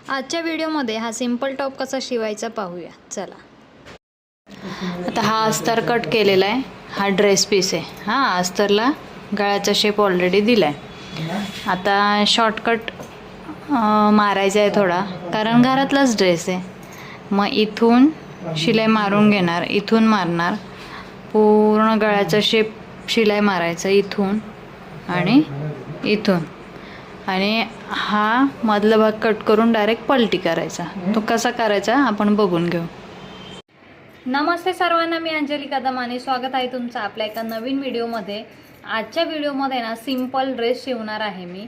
आजच्या व्हिडिओमध्ये हा सिंपल टॉप कसा शिवायचा पाहूया चला। आता हा अस्तर कट केलेला आहे, हा ड्रेस पीस आहे। हा अस्तरला गळ्याचा शेप ऑलरेडी दिला आहे। आता शॉर्टकट मारायचा आहे थोडा, कारण घरातलाच ड्रेस आहे। मग इथून शिलाई मारून घेणार, इथून मारणार, पूर्ण गळ्याचा शेप शिलाई मारायचा इथून आणि इथून, आणि हा मधला भाग कट करून डायरेक्ट पलटी करायचा। तो कसा करायचा आपण बघून घेऊ। नमस्ते सर्वांना, मी अंजली कदम आणि स्वागत आहे तुमचं आपल्या एका नवीन व्हिडिओमध्ये। आजच्या व्हिडिओमध्ये ना सिंपल ड्रेस शिवणार आहे मी।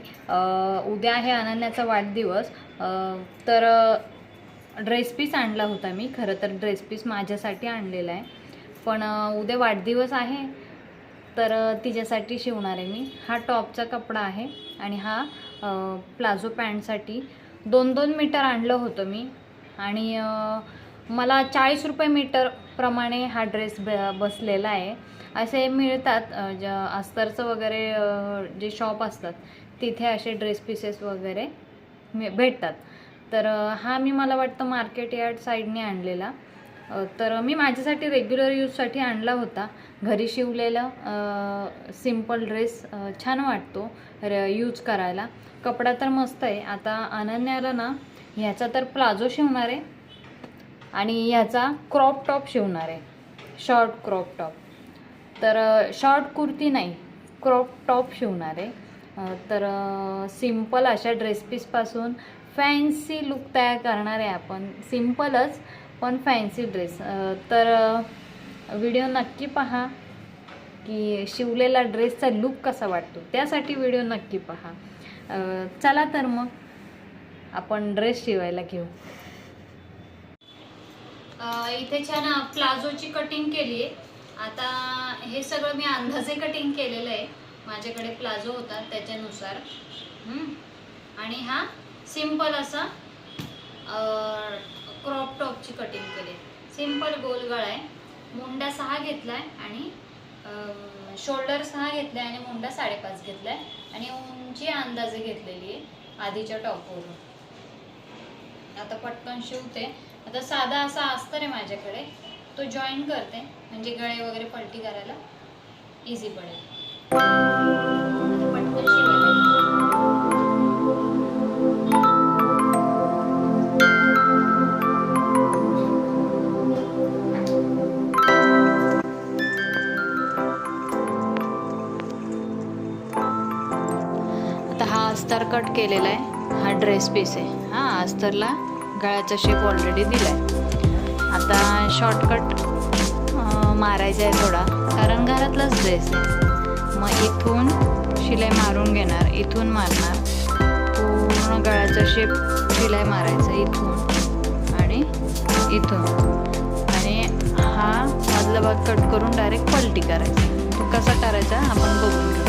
उद्या आहे अनन्याचा वाढदिवस, तर ड्रेस पीस आणला होता मी। खरं तर ड्रेस पीस माझ्यासाठी आणलेला आहे, पण उद्या वाढदिवस आहे तर तिच्यासाठी शिवणार आहे मी। हा टॉपचा कपडा आहे आणि हा प्लाझो पॅन्टसाठी 2-2 मीटर आणलं होतं मी, आणि मला 40 रुपये मीटर प्रमाणे हा ड्रेस बसलेला आहे। असे मिळतात अस्तरचं वगैरे जे शॉप असतात तिथे असे ड्रेस पीसेस वगैरे भेटतात। तर हा मी मला वाटतं मार्केट यार्ड साईडने आणलेला, तर मी माझ्यासाठी रेग्युलर यूजसाठी आणला होता। घरी शिवलेला सिंपल ड्रेस छान वाटतो यूज करायला। कपडा तर मस्त आहे। आता अनन्याला ना ह्याचा तर प्लाझो शिवणार आहे आणि ह्याचा क्रॉप टॉप शिवणार आहे, शॉर्ट क्रॉप टॉप। तर शॉर्ट कुर्ती नाही, क्रॉप टॉप शिवणार आहे। तर सिंपल अशा ड्रेस पीसपासून फॅन्सी लुक तयार करणार आहे आपण। सिंपलच पण फॅन्सी ड्रेस। तर व्हिडिओ नक्की पहा की शिवलेला ड्रेसचा लुक कसा वाटतो, त्यासाठी व्हिडिओ नक्की पहा। चला तर मग आपण ड्रेस शिवायला घेऊ। इथे छान प्लाझोची कटिंग केली आहे। आता हे सगळं मी अंदाजे कटिंग केलेलं आहे, माझ्याकडे प्लाझो होता त्याच्यानुसार। आणि हा सिंपल असा क्रॉप टॉपची कटिंग केली। सिंपल गोल गळा आहे, मुंडा 6 घेतलाय आणि शोल्डर 6 घेतले आणि मुंडा 5.5 घेतलाय, आणि उंची अंदाजे घेतलेली आहे आधीच्या टॉपवरून। आता पटकन शिवते। आता साधा असा अस्तर आहे माझ्याकडे, तो जॉईन करते म्हणजे गळे वगैरे पलटी करायला इझी पडेल। आता पटकन शिवायला अस्तर कट केलेला आहे, हा ड्रेस पीस आहे। हा अस्तरला गळ्याचा शेप ऑलरेडी दिलाय। आता शॉर्टकट मारायचा आहे थोडा, कारण घरातलाच ड्रेस आहे। मग इथून शिलाई मारून घेणार, इथून मारणार, पूर्ण गळ्याचा शेप शिलाई मारायचा इथून आणि इथून, आणि हा मधला भाग कट करून डायरेक्ट पलटी करायचा। तो कसा करायचा आपण बघून घेऊ।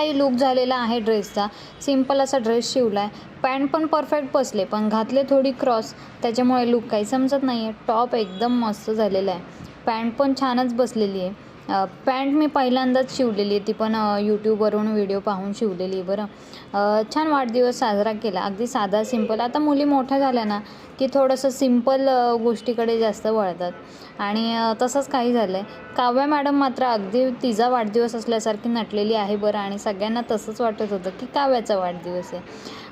काही लूक झालेला आहे ड्रेसचा. सिंपल असा ड्रेस शिवला आहे. पॅन्ट पण परफेक्ट बसले, पण घातले थोडी क्रॉस, त्याच्यामुळे लूक काही समजत नाही आहे. टॉप एकदम मस्त झालेला आहे. पॅन्ट पण छानच बसलेली आहे. पॅन्ट मी पहिल्यांदाच शिवलेली आहे, ती पण यूट्यूबवरून व्हिडिओ पाहून शिवलेली आहे बरं. छान वाढदिवस साजरा केला, अगदी साधा सिंपल. आता मुली मोठ्या झाल्या ना की थोडंसं सिंपल गोष्टीकडे जास्त वळतात आणि तसंच काही झालं आहे. काव्या मॅडम मात्र अगदी तिचा वाढदिवस असल्यासारखी नटलेली आहे बरं, आणि सगळ्यांना तसंच वाटत होतं की काव्याचा वाढदिवस आहे.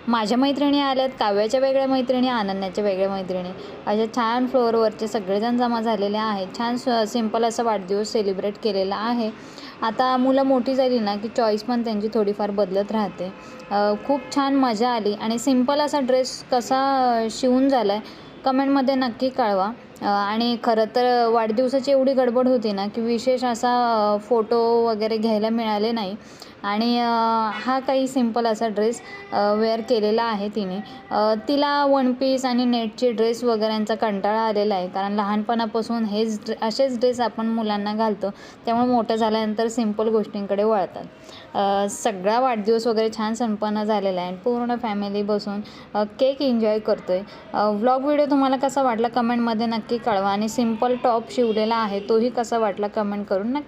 माझ्या मैत्रिणी आल्यात, काव्याच्या वेगळ्या मैत्रिणी, अनन्याच्या वेगळ्या मैत्रिणी, अशा छान फ्लोअरवरचे सगळेजण जमा झालेले आहेत. छान सिंपल असा वाढदिवस सेलिब्रेट केलेला आहे. आता मुलं मोठी झाली ना की चॉईस पण त्यांची थोडीफार बदलत राहते. खूप छान मजा आली. आणि सिंपल असा ड्रेस कसा शिवून झाला आहे कमेंटमध्ये नक्की कळवा. आणि खरं तर वाढदिवसाची एवढी गडबड होती ना की विशेष असा फोटो वगैरे घ्यायला मिळाले नाही. आणि हा काही सिंपल असा ड्रेस वेअर केलेला आहे तिने. तिला वन पीस आणि नेटचे ड्रेस वगैरेंचा कंटाळा आलेला आहे, कारण लहानपणापासून असेच ड्रेस आपण मुलांना घालतो, त्यामुळे मोठं झाल्यानंतर सिंपल गोष्टींकडे वळतात. सगळा वाढदिवस वगैरे छान संपन्न झालेला आहे. पूर्ण फॅमिली बसून केक एन्जॉय करतो आहे. व्लॉग व्हिडिओ तुम्हाला कसा वाटला कमेंटमध्ये नक्की कळवा. आणि सिंपल टॉप शिवलेला आहे तोही कसा वाटला कमेंट करून नक्की